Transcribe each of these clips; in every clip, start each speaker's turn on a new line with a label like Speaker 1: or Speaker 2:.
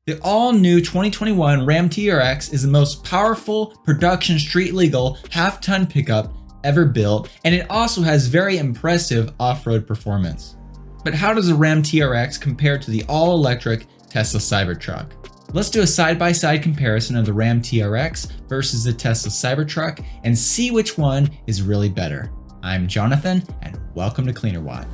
Speaker 1: The all-new 2021 Ram TRX is the most powerful production street-legal half-ton pickup ever built, and it also has very impressive off-road performance. But how does the Ram TRX compare to the all-electric Tesla Cybertruck? Let's do a side-by-side comparison of the Ram TRX versus the Tesla Cybertruck and see which one is really better. I'm Jonathan, and welcome to Cleanerwatt.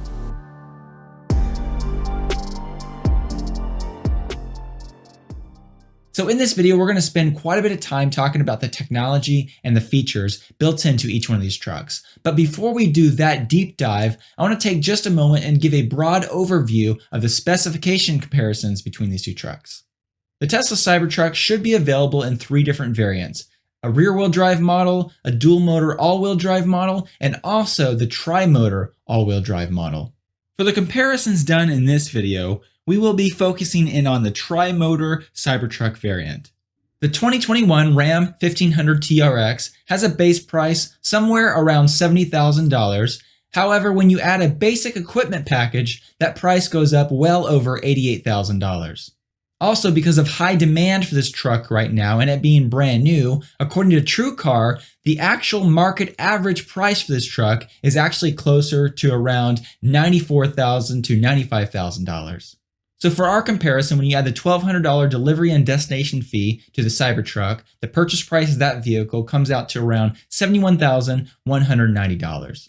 Speaker 1: So in this video, we're going to spend quite a bit of time talking about the technology and the features built into each one of these trucks. But before we do that deep dive, I want to take just a moment and give a broad overview of the specification comparisons between these two trucks. The Tesla Cybertruck should be available in 3 different variants: a rear-wheel drive model, a dual-motor all-wheel drive model, and also the tri-motor all-wheel drive model. For the comparisons done in this video, we will be focusing in on the tri-motor Cybertruck variant. The 2021 Ram 1500 TRX has a base price somewhere around $70,000. However, when you add a basic equipment package, that price goes up well over $88,000. Also, because of high demand for this truck right now and it being brand new, according to TrueCar, the actual market average price for this truck is actually closer to around $94,000 to $95,000. So for our comparison, when you add the $1,200 delivery and destination fee to the Cybertruck, the purchase price of that vehicle comes out to around $71,190.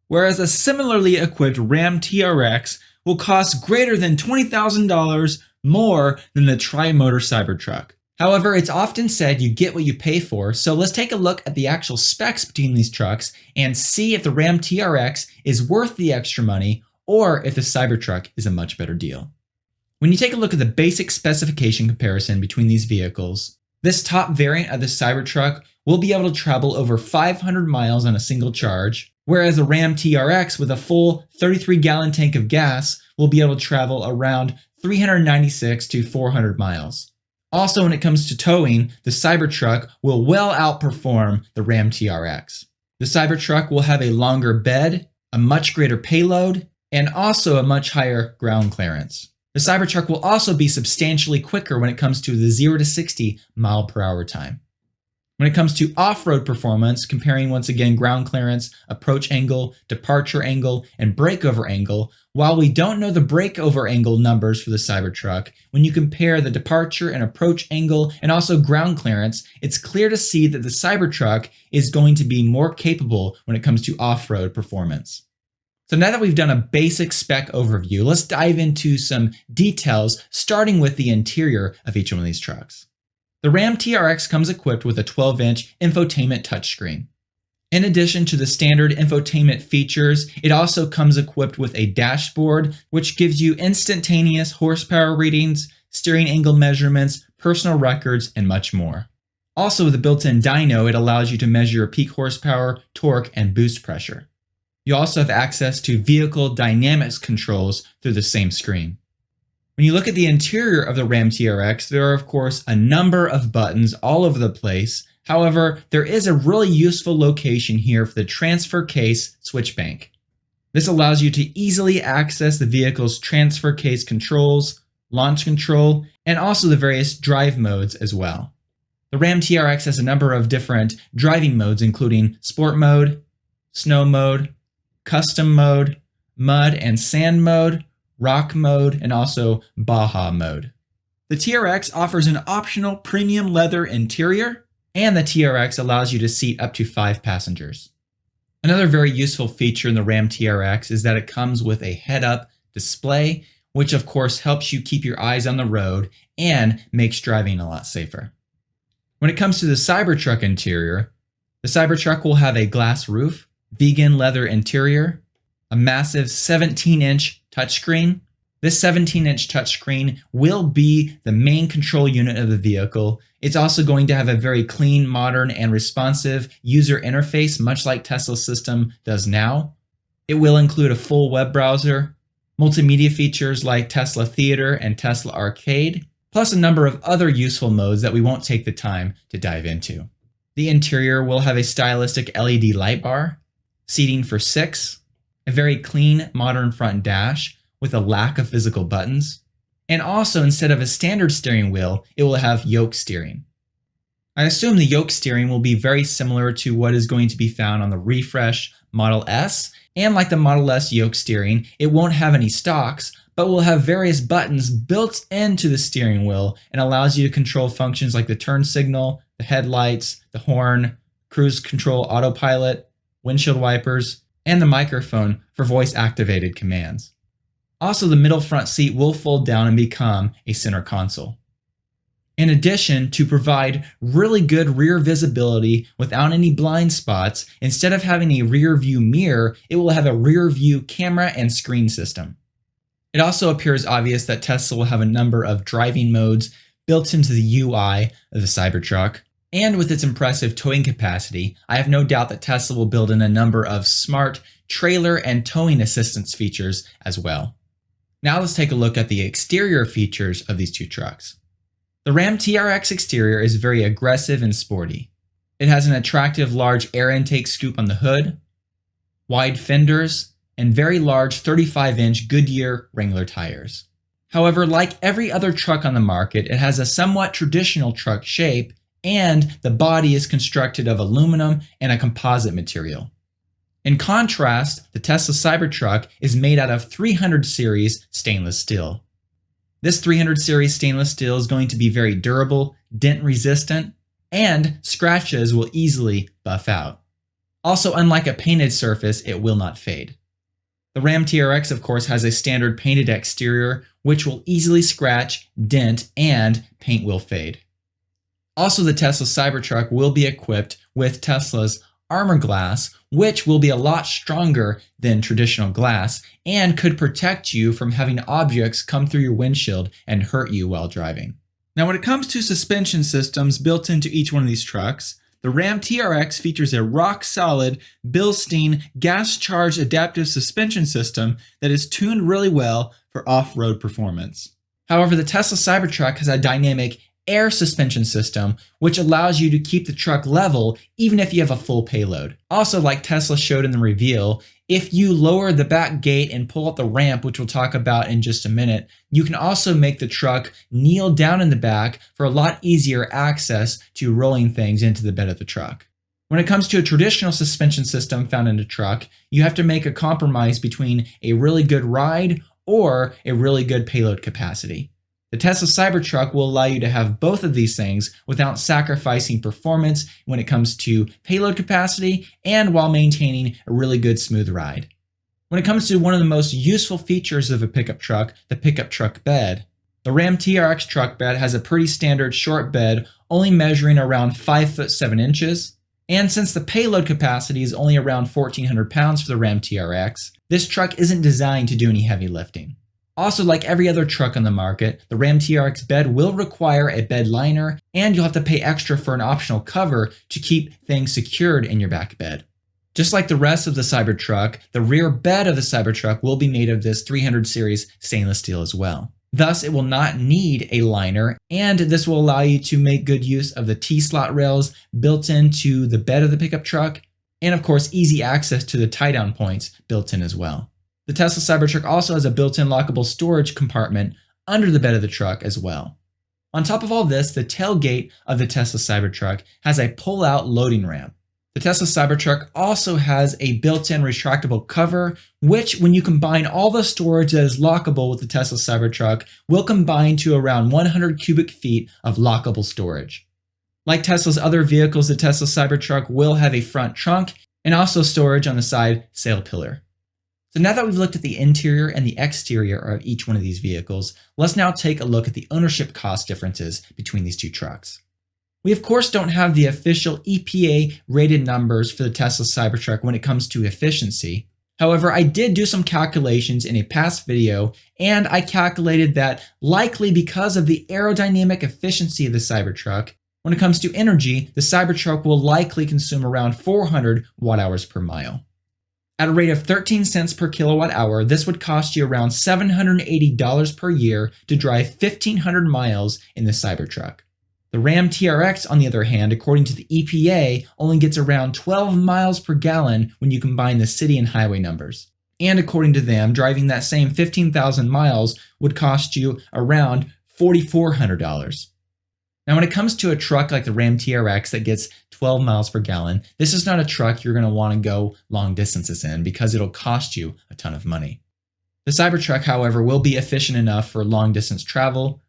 Speaker 1: Whereas a similarly equipped Ram TRX will cost greater than $20,000 more than the tri-motor Cybertruck. However, it's often said you get what you pay for, so let's take a look at the actual specs between these trucks and see if the Ram TRX is worth the extra money or if the Cybertruck is a much better deal. When you take a look at the basic specification comparison between these vehicles, this top variant of the Cybertruck will be able to travel over 500 miles on a single charge, whereas the Ram TRX with a full 33-gallon tank of gas will be able to travel around 396 to 400 miles. Also, when it comes to towing, the Cybertruck will well outperform the Ram TRX. The Cybertruck will have a longer bed, a much greater payload, and also a much higher ground clearance. The Cybertruck will also be substantially quicker when it comes to the 0 to 60 mile per hour time. When it comes to off-road performance, comparing once again ground clearance, approach angle, departure angle, and breakover angle, while we don't know the breakover angle numbers for the Cybertruck, when you compare the departure and approach angle and also ground clearance, it's clear to see that the Cybertruck is going to be more capable when it comes to off-road performance. So now that we've done a basic spec overview, let's dive into some details, starting with the interior of each one of these trucks. The Ram TRX comes equipped with a 12-inch infotainment touchscreen. In addition to the standard infotainment features, it also comes equipped with a dashboard, which gives you instantaneous horsepower readings, steering angle measurements, personal records, and much more. Also, with a built-in dyno, it allows you to measure your peak horsepower, torque, and boost pressure. You also have access to vehicle dynamics controls through the same screen. When you look at the interior of the Ram TRX, there are of course a number of buttons all over the place. However, there is a really useful location here for the transfer case switch bank. This allows you to easily access the vehicle's transfer case controls, launch control, and also the various drive modes as well. The Ram TRX has a number of different driving modes, including sport mode, snow mode, custom mode, mud and sand mode, rock mode, and also Baja mode. The TRX offers an optional premium leather interior, and the TRX allows you to seat up to 5 passengers. Another very useful feature in the Ram TRX is that it comes with a head-up display, which of course helps you keep your eyes on the road and makes driving a lot safer. When it comes to the Cybertruck interior, the Cybertruck will have a glass roof, vegan leather interior, a massive 17-inch touchscreen. This 17-inch touchscreen will be the main control unit of the vehicle. It's also going to have a very clean, modern, and responsive user interface, much like Tesla's system does now. It will include a full web browser, multimedia features like Tesla Theater and Tesla Arcade, plus a number of other useful modes that we won't take the time to dive into. The interior will have a stylistic LED light bar, seating for 6, a very clean, modern front dash with a lack of physical buttons, And also, instead of a standard steering wheel, it will have yoke steering. I assume the yoke steering will be very similar to what is going to be found on the refresh Model S, and like the Model S yoke steering, it won't have any stalks, but will have various buttons built into the steering wheel and allows you to control functions like the turn signal, the headlights, the horn, cruise control autopilot, windshield wipers, and the microphone for voice-activated commands. Also, the middle front seat will fold down and become a center console. In addition, to provide really good rear visibility without any blind spots, instead of having a rear view mirror, it will have a rear view camera and screen system. It also appears obvious that Tesla will have a number of driving modes built into the UI of the Cybertruck. And with its impressive towing capacity, I have no doubt that Tesla will build in a number of smart trailer and towing assistance features as well. Now let's take a look at the exterior features of these two trucks. The Ram TRX exterior is very aggressive and sporty. It has an attractive large air intake scoop on the hood, wide fenders, and very large 35-inch Goodyear Wrangler tires. However, like every other truck on the market, it has a somewhat traditional truck shape, and the body is constructed of aluminum and a composite material. In contrast, the Tesla Cybertruck is made out of 300 series stainless steel. This 300 series stainless steel is going to be very durable, dent resistant, and scratches will easily buff out. Also, unlike a painted surface, it will not fade. The Ram TRX, of course, has a standard painted exterior, which will easily scratch, dent, and paint will fade. Also, the Tesla Cybertruck will be equipped with Tesla's armor glass, which will be a lot stronger than traditional glass and could protect you from having objects come through your windshield and hurt you while driving. Now, when it comes to suspension systems built into each one of these trucks, the Ram TRX features a rock-solid Bilstein gas-charged adaptive suspension system that is tuned really well for off-road performance. However, the Tesla Cybertruck has a dynamic air suspension system, which allows you to keep the truck level even if you have a full payload. Also, like Tesla showed in the reveal, if you lower the back gate and pull up the ramp, which we'll talk about in just a minute, you can also make the truck kneel down in the back for a lot easier access to rolling things into the bed of the truck. When it comes to a traditional suspension system found in a truck, you have to make a compromise between a really good ride or a really good payload capacity. The Tesla Cybertruck will allow you to have both of these things without sacrificing performance when it comes to payload capacity and while maintaining a really good smooth ride. When it comes to one of the most useful features of a pickup truck, the pickup truck bed, the Ram TRX truck bed has a pretty standard short bed only measuring around 5'7". And since the payload capacity is only around 1,400 pounds for the Ram TRX, this truck isn't designed to do any heavy lifting. Also, like every other truck on the market, the Ram TRX bed will require a bed liner, and you'll have to pay extra for an optional cover to keep things secured in your back bed. Just like the rest of the Cybertruck, the rear bed of the Cybertruck will be made of this 300 series stainless steel as well. Thus, it will not need a liner, and this will allow you to make good use of the T-slot rails built into the bed of the pickup truck, and of course, easy access to the tie-down points built in as well. The Tesla Cybertruck also has a built-in lockable storage compartment under the bed of the truck as well. On top of all this, the tailgate of the Tesla Cybertruck has a pull-out loading ramp. The Tesla Cybertruck also has a built-in retractable cover, which when you combine all the storage that is lockable with the Tesla Cybertruck will combine to around 100 cubic feet of lockable storage. Like Tesla's other vehicles, the Tesla Cybertruck will have a front trunk and also storage on the side sail pillar. So now that we've looked at the interior and the exterior of each one of these vehicles, let's now take a look at the ownership cost differences between these two trucks. We of course don't have the official EPA rated numbers for the Tesla Cybertruck when it comes to efficiency. However, I did do some calculations in a past video, and I calculated that likely because of the aerodynamic efficiency of the Cybertruck, when it comes to energy, the Cybertruck will likely consume around 400 watt-hours per mile. At a rate of 13 cents per kilowatt hour, this would cost you around $780 per year to drive 1,500 miles in the Cybertruck. The Ram TRX, on the other hand, according to the EPA, only gets around 12 miles per gallon when you combine the city and highway numbers. And according to them, driving that same 15,000 miles would cost you around $4,400. Now, when it comes to a truck like the Ram TRX that gets 12 miles per gallon, this is not a truck you're going to want to go long distances in because it'll cost you a ton of money. The Cybertruck, however, will be efficient enough for long distance travel,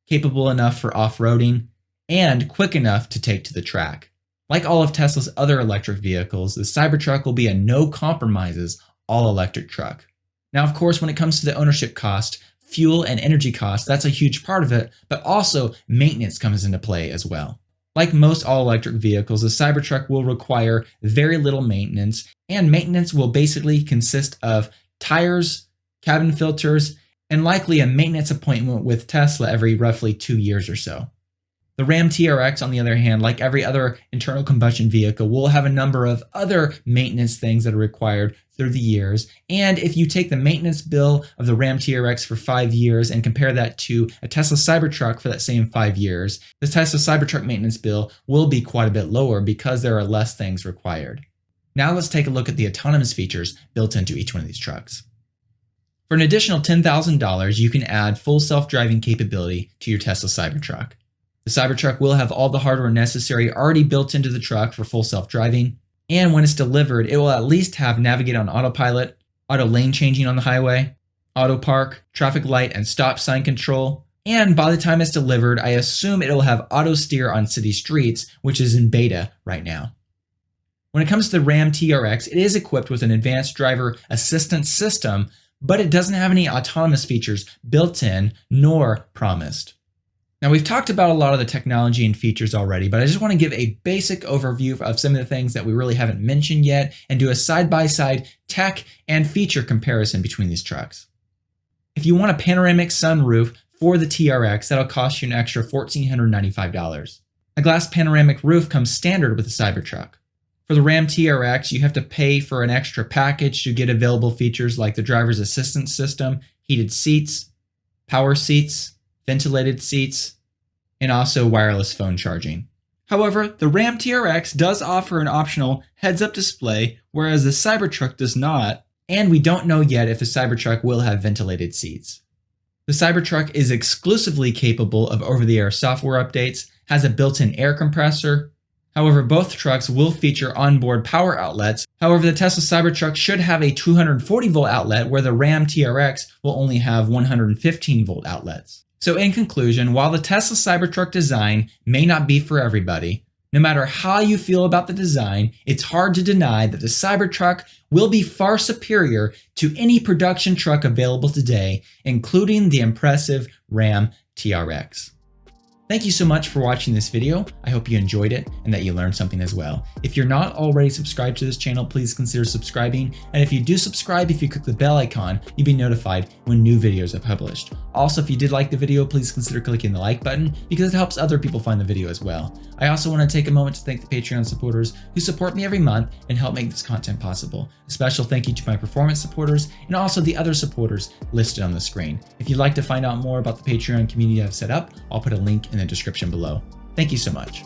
Speaker 1: capable enough for off-roading, and quick enough to take to the track. Like all of Tesla's other electric vehicles, the Cybertruck will be a no-compromises all-electric truck. Now, of course, when it comes to the ownership cost, fuel and energy costs, that's a huge part of it, but also maintenance comes into play as well. Like most all-electric vehicles, the Cybertruck will require very little maintenance, and maintenance will basically consist of tires, cabin filters, and likely a maintenance appointment with Tesla every roughly 2 years or so. The Ram TRX, on the other hand, like every other internal combustion vehicle, will have a number of other maintenance things that are required through the years. And if you take the maintenance bill of the Ram TRX for 5 years and compare that to a Tesla Cybertruck for that same 5 years, the Tesla Cybertruck maintenance bill will be quite a bit lower because there are less things required. Now let's take a look at the autonomous features built into each one of these trucks. For an additional $10,000, you can add full self-driving capability to your Tesla Cybertruck. The Cybertruck will have all the hardware necessary already built into the truck for full self-driving, and when it's delivered, it will at least have navigate on autopilot, auto lane changing on the highway, auto park, traffic light and stop sign control, and by the time it's delivered, I assume it'll have auto steer on city streets, which is in beta right now. When it comes to the Ram TRX, it is equipped with an advanced driver assistance system, but it doesn't have any autonomous features built in nor promised. Now, we've talked about a lot of the technology and features already, but I just want to give a basic overview of some of the things that we really haven't mentioned yet and do a side-by-side tech and feature comparison between these trucks. If you want a panoramic sunroof for the TRX, that'll cost you an extra $1,495. A glass panoramic roof comes standard with the Cybertruck. For the Ram TRX, you have to pay for an extra package to get available features like the driver's assistance system, heated seats, power seats, ventilated seats, and also wireless phone charging. However, the Ram TRX does offer an optional heads-up display, whereas the Cybertruck does not, and we don't know yet if the Cybertruck will have ventilated seats. The Cybertruck is exclusively capable of over-the-air software updates, has a built-in air compressor. However, both trucks will feature onboard power outlets. However, the Tesla Cybertruck should have a 240-volt outlet, where the Ram TRX will only have 115-volt outlets. So in conclusion, while the Tesla Cybertruck design may not be for everybody, no matter how you feel about the design, it's hard to deny that the Cybertruck will be far superior to any production truck available today, including the impressive Ram TRX. Thank you so much for watching this video. I hope you enjoyed it and that you learned something as well. If you're not already subscribed to this channel, please consider subscribing. And if you do subscribe, if you click the bell icon, you'll be notified when new videos are published. Also, if you did like the video, please consider clicking the like button because it helps other people find the video as well. I also want to take a moment to thank the Patreon supporters who support me every month and help make this content possible. A special thank you to my performance supporters and also the other supporters listed on the screen. If you'd like to find out more about the Patreon community I've set up, I'll put a link in the description below. Thank you so much.